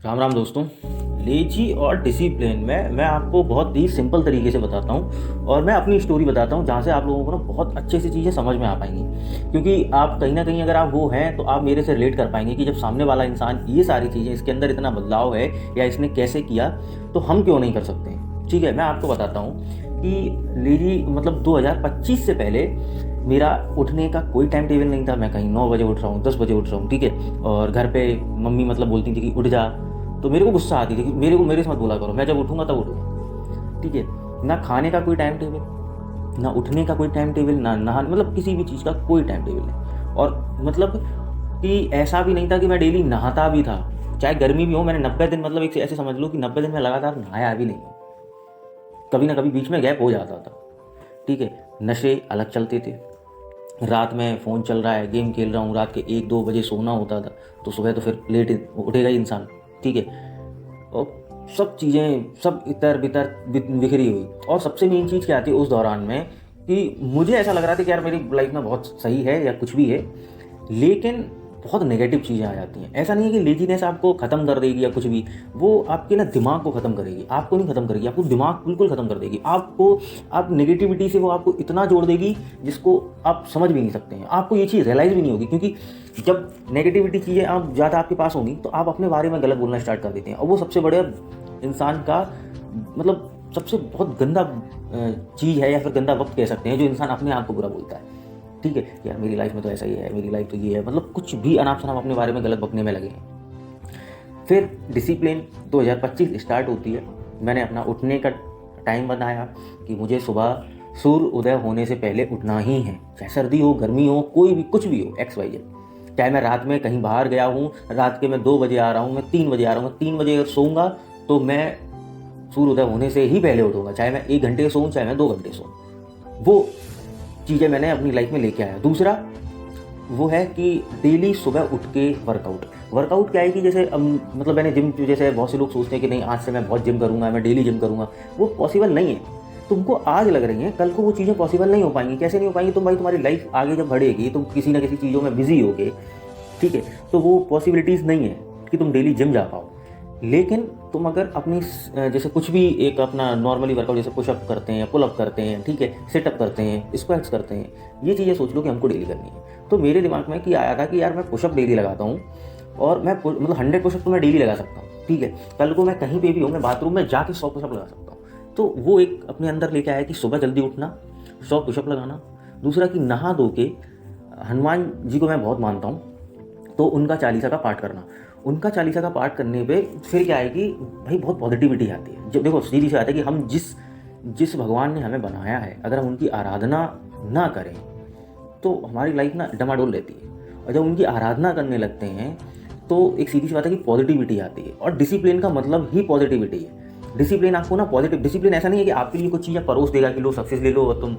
राम राम दोस्तों। लेजी और डिसिप्लिन में मैं आपको बहुत ही सिंपल तरीके से बताता हूँ और मैं अपनी स्टोरी बताता हूँ जहाँ से आप लोगों को ना बहुत अच्छे से चीज़ें समझ में आ पाएंगी। क्योंकि आप कहीं ना कहीं अगर आप वो हैं तो आप मेरे से रिलेट कर पाएंगे कि जब सामने वाला इंसान ये सारी चीज़ें, इसके अंदर इतना बदलाव है या इसने कैसे किया, तो हम क्यों नहीं कर सकते हैं। ठीक है, मैं आपको बताता हूँ कि लेजी मतलब 2025 से पहले मेरा उठने का कोई टाइम टेबल नहीं था। मैं कहीं 9 बजे उठ रहा हूँ, 10 बजे उठ रहा हूँ, ठीक है। और घर पे मम्मी मतलब बोलती थी कि उठ जा, तो मेरे को गुस्सा आती थी कि मेरे से मत बोला करो, मैं जब उठूंगा तब उठूंगा, ठीक है। ना खाने का कोई टाइम टेबल, ना उठने का कोई टाइम टेबल, ना नहाने, मतलब किसी भी चीज़ का कोई टाइम टेबल नहीं। और मतलब कि ऐसा भी नहीं था कि मैं डेली नहाता भी था, चाहे गर्मी भी हो। मैंने 90 दिन, मतलब एक ऐसे समझ लो कि 90 दिन में लगातार नहाया भी नहीं, कभी ना कभी बीच में गैप हो जाता था, ठीक है। नशे अलग चलते थे, रात में फ़ोन चल रहा है, गेम खेल रहा हूँ, रात के 1-2 बजे सोना होता था, तो सुबह तो फिर लेट उठेगा ही इंसान, ठीक है। और सब चीज़ें सब इतर बितर बिखरी हुई। और सबसे मेन चीज़ क्या आती है उस दौरान में कि मुझे ऐसा लग रहा था कि यार मेरी लाइफ में बहुत सही है या कुछ भी है, लेकिन बहुत नेगेटिव चीज़ें आ जाती हैं। ऐसा नहीं है कि लेजीनेस आपको ख़त्म कर देगी या कुछ भी, वो आपके ना दिमाग को ख़त्म करेगी, आपको नहीं ख़त्म करेगी, आपको दिमाग बिल्कुल ख़त्म कर देगी। आपको आप नेगेटिविटी से वो आपको इतना जोड़ देगी जिसको आप समझ भी नहीं सकते हैं, आपको ये चीज़ रियलाइज़ भी नहीं होगी। क्योंकि जब नेगेटिविटी चीज़ें आप ज़्यादा आपके पास होंगी तो आप अपने बारे में गलत बोलना स्टार्ट कर देते हैं, और वो सबसे बड़े इंसान का मतलब सबसे बहुत गंदा चीज़ है, या फिर गंदा वक्त कह सकते हैं, जो इंसान अपने आप को बुरा बोलता है, ठीक है। यार मेरी लाइफ में तो ऐसा ही है, मेरी लाइफ तो ये है, मतलब कुछ भी अनाप शनाप अपने बारे में गलत बकने में लगे हैं। फिर डिसिप्लिन 2025 स्टार्ट होती है। मैंने अपना उठने का टाइम बनाया कि मुझे सुबह सूर्य उदय होने से पहले उठना ही है, चाहे सर्दी हो, गर्मी हो, कोई भी कुछ भी हो, XYZ। चाहे मैं रात में कहीं बाहर गया हूँ, रात के मैं 2 बजे आ रहा हूँ, मैं 3 बजे आ रहा हूँ, 3 बजे अगर सोऊंगा तो मैं सूर्य उदय होने से ही पहले उठूंगा, चाहे मैं 1 घंटे सोऊं, चाहे मैं 2 घंटे सोऊं। वो चीज़ें मैंने अपनी लाइफ में लेके आया। दूसरा वो है कि डेली सुबह उठ के वर्कआउट क्या है कि जैसे मतलब मैंने जिम, जैसे बहुत से लोग सोचते हैं कि नहीं आज से मैं बहुत जिम करूँगा, मैं डेली जिम करूँगा, वो पॉसिबल नहीं है। तुमको आज लग रही है, कल को वो चीज़ें पॉसिबल नहीं हो पाएंगी। कैसे नहीं हो पाएंगी? तुम भाई, तुम्हारी लाइफ आगे जब बढ़ेगी, तुम किसी ना किसी चीज़ों में बिजी होगे, ठीक है, तो वो पॉसिबिलिटीज़ नहीं है कि तुम डेली जिम जा पाओ। लेकिन तुम अगर अपनी जैसे कुछ भी एक अपना नॉर्मली वर्कआउट, जैसे पुशअप करते हैं, पुलअप करते हैं, ठीक है, सिटअप करते हैं, स्क्वाट्स करते हैं, ये चीज़ें सोच लो कि हमको डेली करनी है। तो मेरे दिमाग में क्या आया था कि यार मैं पुशअप डेली लगाता हूँ, और मैं मतलब 100 पुशअप तो मैं डेली लगा सकता हूँ, ठीक है। कल को मैं कहीं पे भी हूँ, मैं बाथरूम में जाके 100 पुशअप लगा सकता हूँ। तो वो एक अपने अंदर लेके आया कि सुबह जल्दी उठना, 100 पुशअप लगाना। दूसरा कि नहा धो के, हनुमान जी को मैं बहुत मानता हूँ, तो उनका चालीसा का पाठ करना। उनका चालीसा का पाठ करने पे फिर क्या है कि भाई बहुत पॉजिटिविटी आती है। जब देखो सीधी सी बात है कि हम जिस भगवान ने हमें बनाया है, अगर हम उनकी आराधना ना करें तो हमारी लाइफ ना डमाडोल रहती है। और जब उनकी आराधना करने लगते हैं तो एक सीधी सी बात है कि पॉजिटिविटी आती है। और डिसिप्लिन का मतलब ही पॉजिटिविटी है। डिसिप्लिन आपको ना पॉजिटिव, डिसिप्लिन ऐसा नहीं है कि आपके लिए कुछ चीज़ें परोस देगा कि लो सक्सेस ले लो और तुम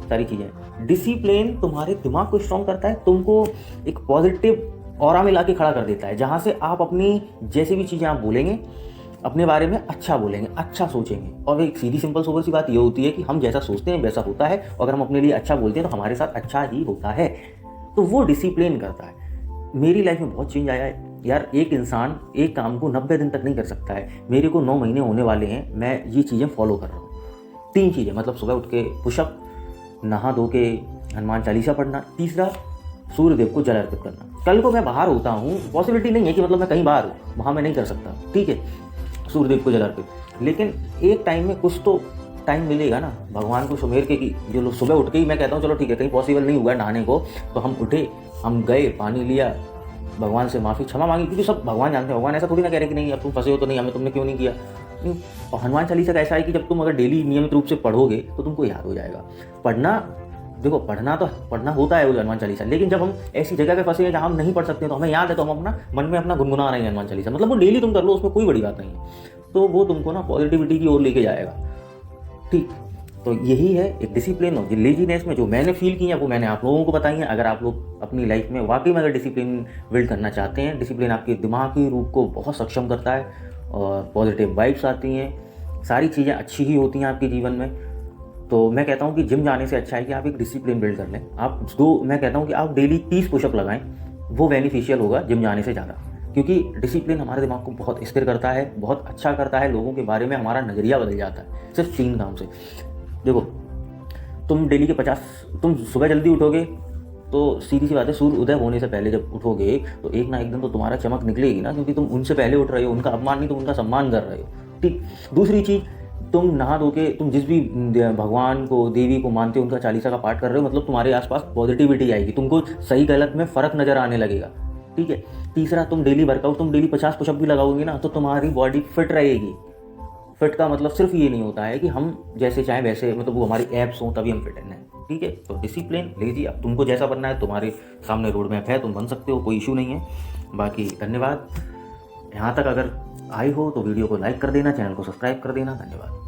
सारी चीज़ें। डिसिप्लिन तुम्हारे दिमाग को स्ट्रॉन्ग करता है, तुमको एक पॉजिटिव ऑरा में ला के खड़ा कर देता है, जहाँ से आप अपनी जैसी भी चीज़ें आप बोलेंगे, अपने बारे में अच्छा बोलेंगे, अच्छा सोचेंगे। और एक सीधी सिंपल सोबर सी बात ये होती है कि हम जैसा सोचते हैं वैसा होता है, और अगर हम अपने लिए अच्छा बोलते हैं तो हमारे साथ अच्छा ही होता है। तो वो डिसिप्लिन करता है। मेरी लाइफ में बहुत चेंज आया है यार। एक इंसान एक काम को 90 दिन तक नहीं कर सकता है। मेरे को 9 महीने होने वाले हैं, मैं ये चीज़ें फॉलो कर रहा हूँ। 3 चीज़ें, मतलब सुबह उठ के पुशअप, नहा धो के हनुमान चालीसा पढ़ना, तीसरा सूर्यदेव को जल अर्पित करना। कल को मैं बाहर होता हूँ, पॉसिबिलिटी नहीं है कि मतलब मैं कहीं बाहर हूँ, वहाँ मैं नहीं कर सकता, ठीक है, सूर्यदेव को जल अर्पित। लेकिन एक टाइम में कुछ तो टाइम मिलेगा ना भगवान को सुमेर के, कि जो लोग सुबह उठ के ही मैं कहता हूँ चलो ठीक है, कहीं पॉसिबल नहीं हुआ नहाने को, तो हम उठे, हम गए, पानी लिया, भगवान से माफ़ी क्षमा मांगी, क्योंकि सब भगवान जानते हैं। भगवान ऐसा थोड़ी ना कह रहे कि नहीं अब तुम फंसे हो तो नहीं, हमें तुमने क्यों नहीं किया। नहीं। और हनुमान चालीसा का ऐसा है कि जब तुम अगर डेली नियमित रूप से पढ़ोगे तो तुमको याद हो जाएगा। पढ़ना, देखो पढ़ना होता है वो हनुमान चालीसा, लेकिन जब हम ऐसी जगह पे फंसे हैं जहाँ हम नहीं पढ़ सकते तो हमें याद है, तो हम अपना मन में अपना गुनगुना रहे हैं हनुमान चालीसा, मतलब वो डेली तुम कर लो, उसमें कोई बड़ी बात नहीं है। तो वो तुमको ना पॉजिटिविटी की ओर लेके जाएगा, ठीक। तो यही है एक डिसिप्लिन और लेजीनेस में जो मैंने फील की है, वो मैंने आप लोगों को बताई है। अगर आप लोग अपनी लाइफ में वाकई में अगर डिसिप्लिन बिल्ड करना चाहते हैं, डिसिप्लिन आपके दिमागी रूप को बहुत सक्षम करता है और पॉजिटिव वाइब्स आती हैं, सारी चीज़ें अच्छी ही होती हैं आपके जीवन में। तो मैं कहता हूँ कि जिम जाने से अच्छा है कि आप एक डिसिप्लिन बिल्ड कर लें। मैं कहता हूँ कि आप डेली 30 पुशअप लगाएं, वो बेनिफिशियल होगा जिम जाने से ज़्यादा। क्योंकि डिसिप्लिन हमारे दिमाग को बहुत स्थिर करता है, बहुत अच्छा करता है, लोगों के बारे में हमारा नज़रिया बदल जाता है सिर्फ 3 काम से। देखो, तुम डेली के 50 तुम सुबह जल्दी उठोगे तो सीधी सी बात है, सूर्य उदय होने से पहले जब उठोगे तो एक ना एक दिन तो तुम्हारा चमक निकलेगी ना, क्योंकि तुम उनसे पहले उठ रहे हो, उनका अपमान नहीं तुम उनका सम्मान कर रहे हो। ठीक। दूसरी चीज़, तुम नहा धो के तुम जिस भी भगवान को, देवी को मानते हो, उनका चालीसा का पाठ कर रहे हो, मतलब तुम्हारे आसपास पॉजिटिविटी आएगी, तुमको सही गलत में फ़र्क नज़र आने लगेगा। ठीक है। तीसरा, तुम डेली वर्कआउट, तुम डेली 50 पुशअप भी लगाओगे ना तो तुम्हारी बॉडी फिट रहेगी। फिट का मतलब सिर्फ ये नहीं होता है कि हम जैसे चाहें वैसे, मतलब वो हमारी एप्स हों तभी हम फिट हैं। ठीक है। तो डिसिप्लिन लेजी, अब तुमको जैसा बनना है, तुम्हारे सामने रोड मैप है, तुम बन सकते हो, कोई इशू नहीं है। बाकी धन्यवाद। यहाँ तक अगर आए हो तो वीडियो को लाइक कर देना, चैनल को सब्सक्राइब कर देना। धन्यवाद।